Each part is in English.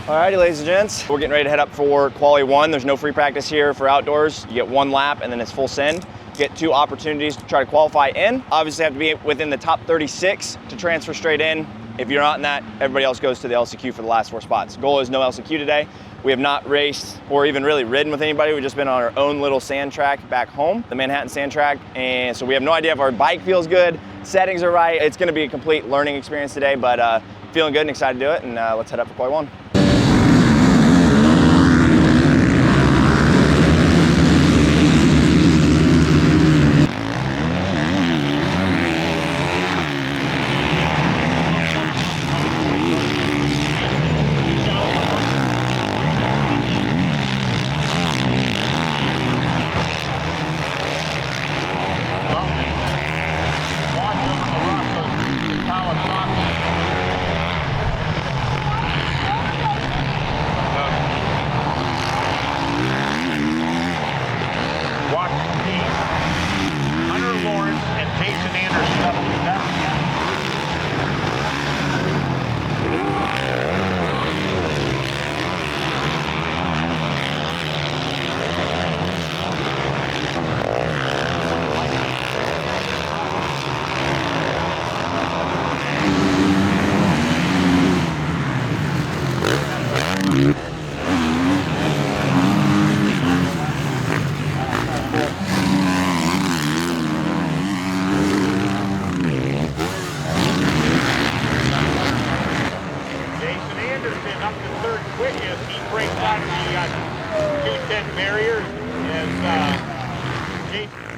Alrighty, ladies and gents, we're getting ready to head up for quali 1. There's no free practice here for outdoors. You get 1 lap and then it's full send. You get 2 opportunities to try to qualify in. Obviously have to be within the top 36 to transfer straight in. If you're not in that, everybody else goes to the LCQ for the last 4 spots. Goal is no LCQ today. We have not raced or even really ridden with anybody. We've just been on our own little sand track back home, the Manhattan sand track. And so we have no idea if our bike feels good, settings are right. It's gonna be a complete learning experience today, but feeling good and excited to do it. And let's head up for quali 1.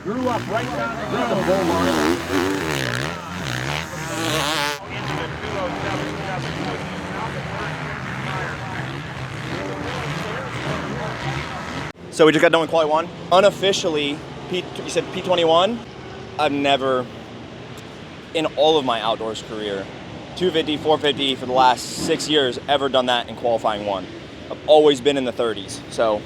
Grew up right down the middle of the bull line. Into the 207. So we just got done with quali 1. Unofficially, you said P21. I've never, in all of my outdoors career, 250, 450 for the last 6 years, ever done that in qualifying 1. I've always been in the 30s. So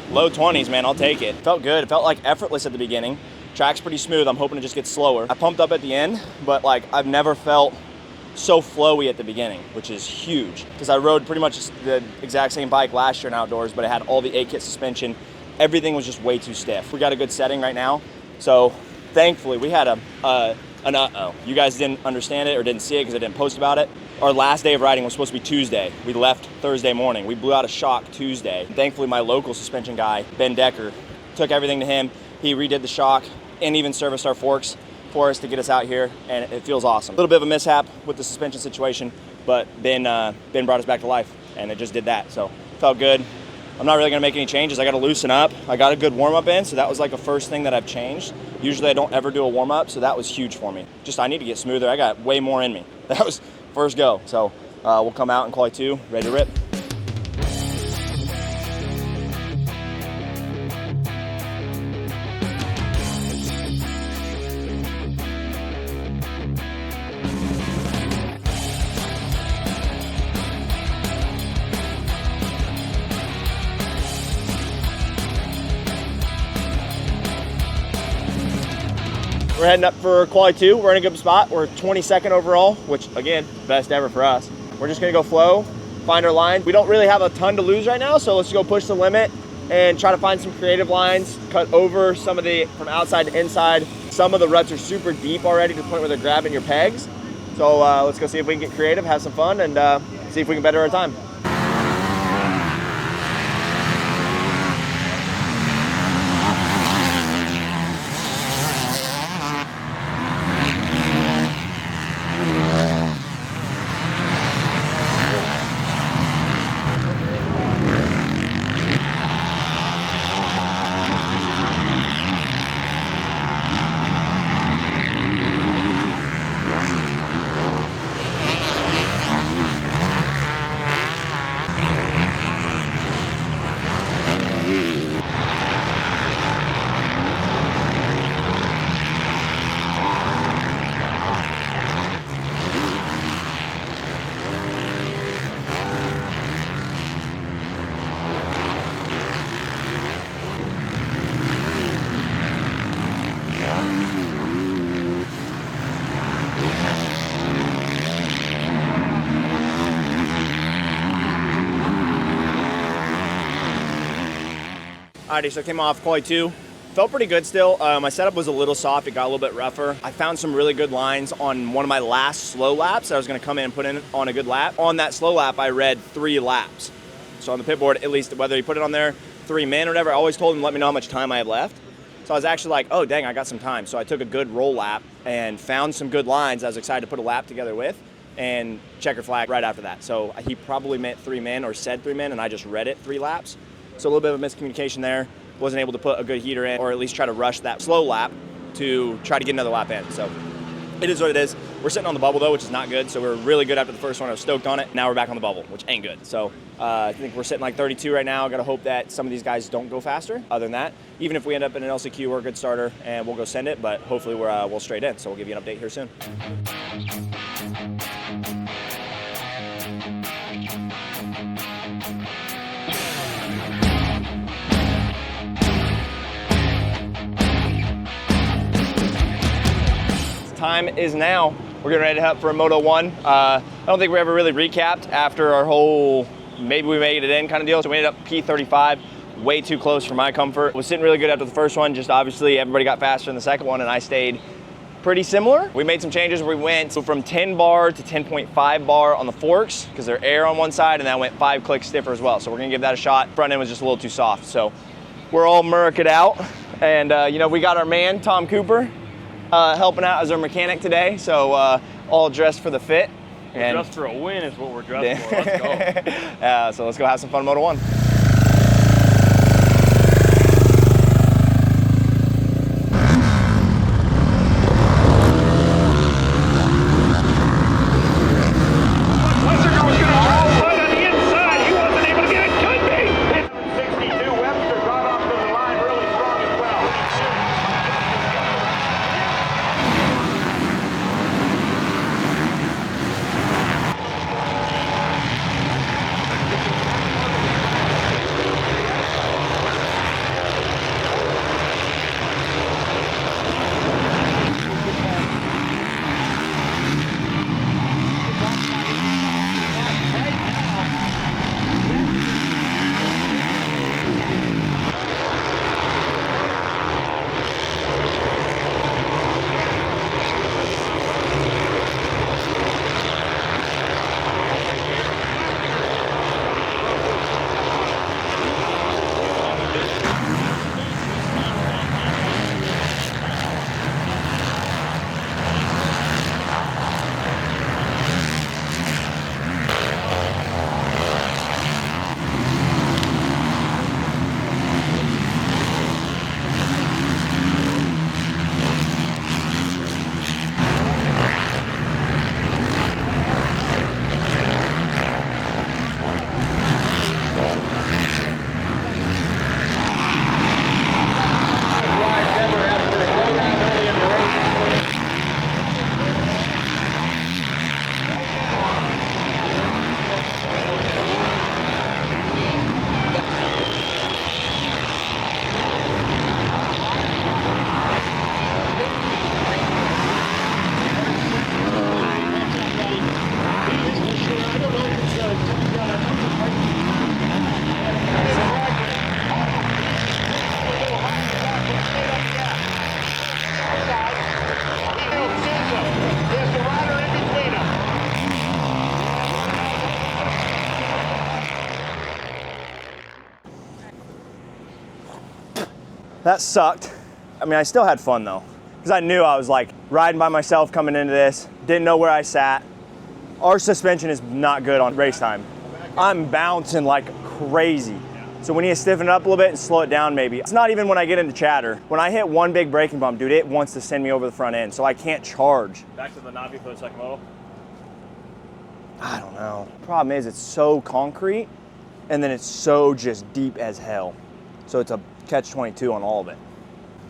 low 20s, man, I'll take it. Felt good. It felt like effortless at the beginning. Track's pretty smooth. I'm hoping it just gets slower. I pumped up at the end, but like I've never felt so flowy at the beginning, which is huge because I rode pretty much the exact same bike last year in outdoors, but it had all the 8-kit suspension. Everything was just way too stiff. We got a good setting right now. So thankfully we had an uh-oh. You guys didn't understand it or didn't see it because I didn't post about it. Our last day of riding was supposed to be Tuesday. We left Thursday morning. We blew out a shock Tuesday. Thankfully, my local suspension guy, Ben Decker, took everything to him. He redid the shock and even serviced our forks for us to get us out here, and it feels awesome. A little bit of a mishap with the suspension situation, but Ben brought us back to life, and it just did that, so felt good. I'm not really gonna make any changes. I gotta loosen up. I got a good warm-up in, so that was like the first thing that I've changed. Usually I don't ever do a warm-up, so that was huge for me. Just I need to get smoother. I got way more in me. That was first go. So we'll come out in quali 2, ready to rip. We're heading up for quali 2. We're in a good spot. We're 22nd overall, which again, best ever for us. We're just gonna go flow, find our line. We don't really have a ton to lose right now, so let's go push the limit and try to find some creative lines, cut over some of the, from outside to inside. Some of the ruts are super deep already to the point where they're grabbing your pegs. So let's go see if we can get creative, have some fun, and see if we can better our time. Alrighty, so I came off quali 2. Felt pretty good still. My setup was a little soft. It got a little bit rougher. I found some really good lines on one of my last slow laps. I was gonna come in and put in on a good lap. On that slow lap, I read 3 laps. So on the pit board, at least whether he put it on there, 3 min or whatever, I always told him to let me know how much time I have left. So I was actually like, oh dang, I got some time. So I took a good roll lap and found some good lines I was excited to put a lap together with, and checker flag right after that. So he probably meant 3 min or said 3 min, and I just read it 3 laps. So a little bit of a miscommunication there. Wasn't able to put a good heater in, or at least try to rush that slow lap to try to get another lap in. So it is what it is. We're sitting on the bubble though, which is not good. So we're really good after the first one. I was stoked on it. Now we're back on the bubble, which ain't good. So I think we're sitting like 32 right now. Got to hope that some of these guys don't go faster. Other than that, even if we end up in an LCQ, we're a good starter and we'll go send it. But hopefully we'll straight in. So we'll give you an update here soon. Time is now. We're getting ready to head up for a Moto 1. I don't think we ever really recapped after our whole maybe we made it in kind of deal. So we ended up P35, way too close for my comfort. Was sitting really good after the first one, just obviously everybody got faster in the second one and I stayed pretty similar. We made some changes. We went from 10 bar to 10.5 bar on the forks because they're air on one side, and that went 5 clicks stiffer as well. So we're gonna give that a shot. Front end was just a little too soft. So we're all Merc it out. And you know, we got our man, Tom Cooper, helping out as our mechanic today, so all dressed for the fit. We're dressed for a win is what we're dressed for. Let's go. So let's go have some fun Moto 1. That sucked. I mean, I still had fun though, because I knew I was like riding by myself coming into this, didn't know where I sat. Our suspension is not good on race time. I'm bouncing like crazy. So we need to stiffen it up a little bit and slow it down maybe. It's not even when I get into chatter. When I hit one big braking bump, dude, it wants to send me over the front end, so I can't charge. Back to the Navi for the second moto. I don't know. Problem is it's so concrete and then it's so just deep as hell. So it's a catch-22 on all of it.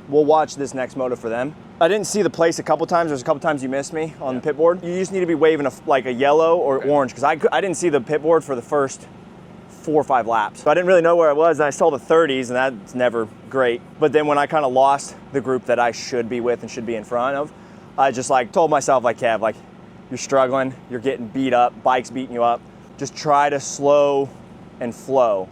We'll watch this next moto for them. I didn't see the place a couple times. There's a couple times you missed me on the pit board. You just need to be waving like a yellow or orange, because I didn't see the pit board for the first 4 or 5 laps. So I didn't really know where I was, and I saw the 30s, and that's never great. But then when I kind of lost the group that I should be with and should be in front of, I just like told myself, like, Kev, like, you're struggling, you're getting beat up, bike's beating you up. Just try to slow and flow.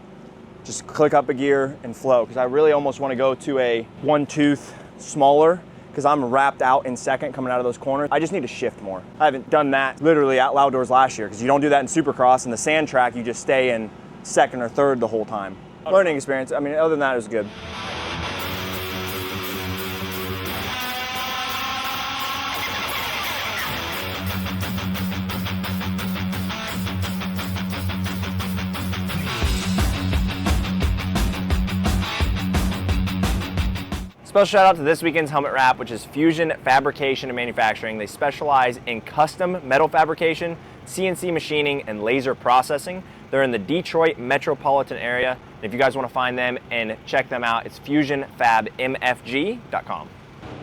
just click up a gear and flow, because I really almost want to go to a one tooth smaller, because I'm wrapped out in second coming out of those corners. I just need to shift more. I haven't done that literally at Louddoors last year, because you don't do that in Supercross. In the sand track, you just stay in second or third the whole time. Learning experience. I mean, other than that, it was good. Special shout out to this weekend's helmet wrap, which is Fusion Fabrication and Manufacturing. They specialize in custom metal fabrication, CNC machining, and laser processing. They're in the Detroit metropolitan area. And if you guys want to find them and check them out, it's fusionfabmfg.com.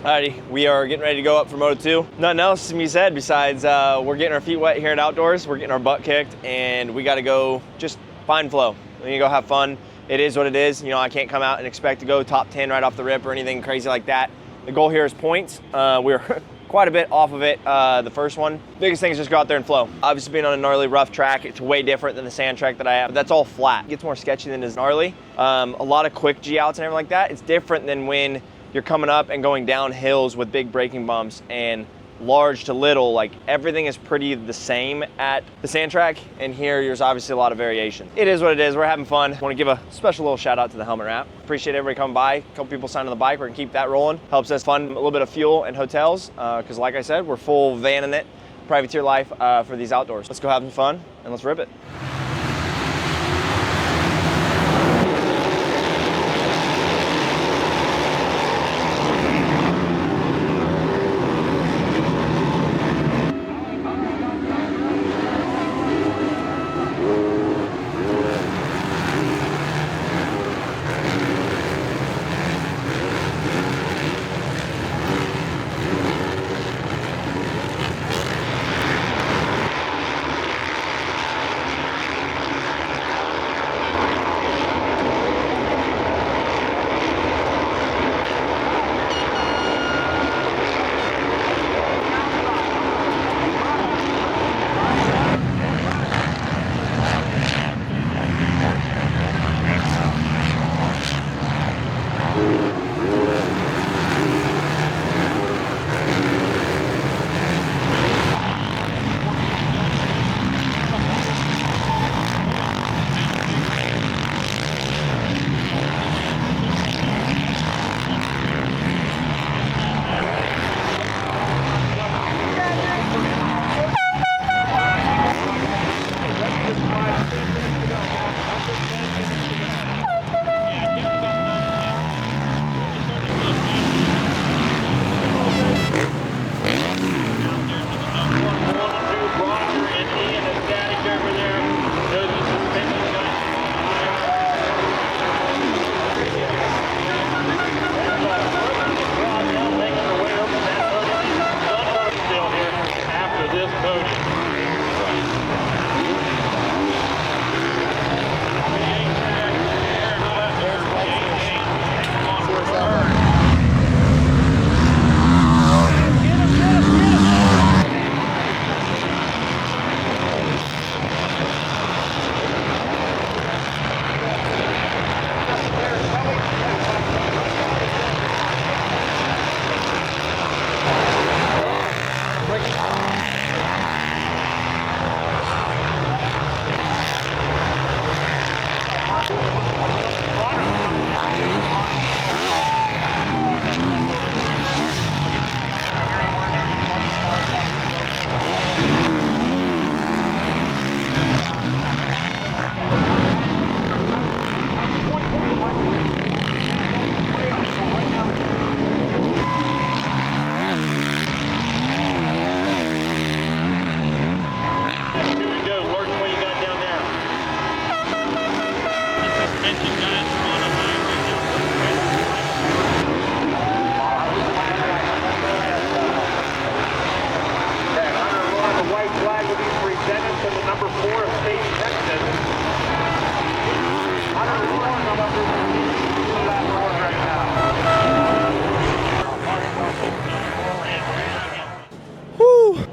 Alrighty, we are getting ready to go up for Moto 2. Nothing else to be said besides we're getting our feet wet here at Outdoors. We're getting our butt kicked, and we got to go just find flow. We're gonna go have fun. It is what it is. You know, I can't come out and expect to go top 10 right off the rip or anything crazy like that. The goal here is points. We're quite a bit off of it the first one. Biggest thing is just go out there and flow. Obviously being on a gnarly rough track, it's way different than the sand track that I have. That's all flat. It gets more sketchy than it is gnarly. A lot of quick G outs and everything like that. It's different than when you're coming up and going down hills with big braking bumps and large to little. Like, everything is pretty the same at the sand track, and here there's obviously a lot of variation. It is what it is. We're having fun. I want to give a special little shout out to the helmet wrap. Appreciate everybody coming by. A couple people signed on the bike. We're gonna keep that rolling. Helps us fund a little bit of fuel and hotels, because like I said, we're full vanning it, privateer life for these outdoors. Let's go have some fun and let's rip it.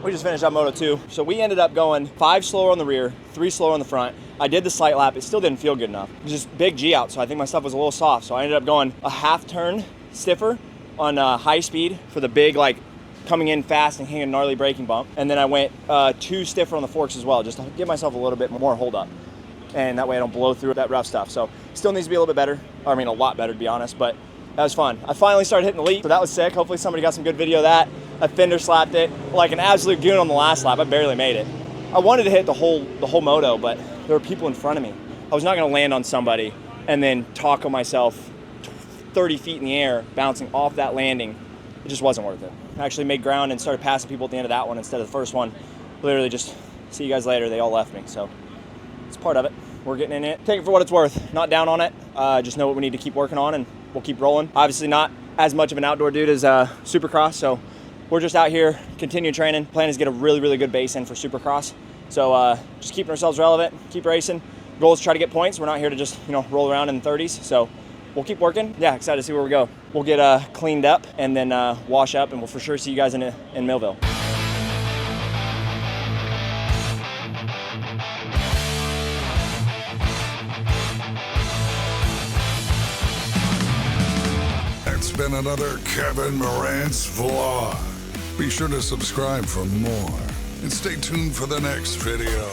We just finished up Moto 2. So we ended up going 5 slower on the rear, 3 slower on the front. I did the slight lap. It still didn't feel good enough. It was just big G out, so I think my stuff was a little soft. So I ended up going a half turn stiffer on high speed for the big, like, coming in fast and hitting a gnarly braking bump. And then I went 2 stiffer on the forks as well, just to give myself a little bit more hold up. And that way I don't blow through that rough stuff. So still needs to be a little bit better. I mean, a lot better, to be honest, but that was fun. I finally started hitting the lead, so that was sick. Hopefully somebody got some good video of that. I fender slapped it like an absolute goon on the last lap. I barely made it. I wanted to hit the whole moto, but there were people in front of me. I was not gonna land on somebody and then taco myself 30 feet in the air, bouncing off that landing. It just wasn't worth it. I actually made ground and started passing people at the end of that one instead of the first one. Literally just, see you guys later, they all left me. So it's part of it. We're getting in it. Take it for what it's worth. Not down on it. Just know what we need to keep working on, and we'll keep rolling. Obviously not as much of an outdoor dude as Supercross, so we're just out here continuing training. Plan is to get a really, really good base in for Supercross. So just keeping ourselves relevant, keep racing. Goal is to try to get points. We're not here to just, you know, roll around in the 30s. So we'll keep working. Yeah, excited to see where we go. We'll get cleaned up and then wash up, and we'll for sure see you guys in Millville. It's been another Kevin Moranz vlog. Be sure to subscribe for more and stay tuned for the next video.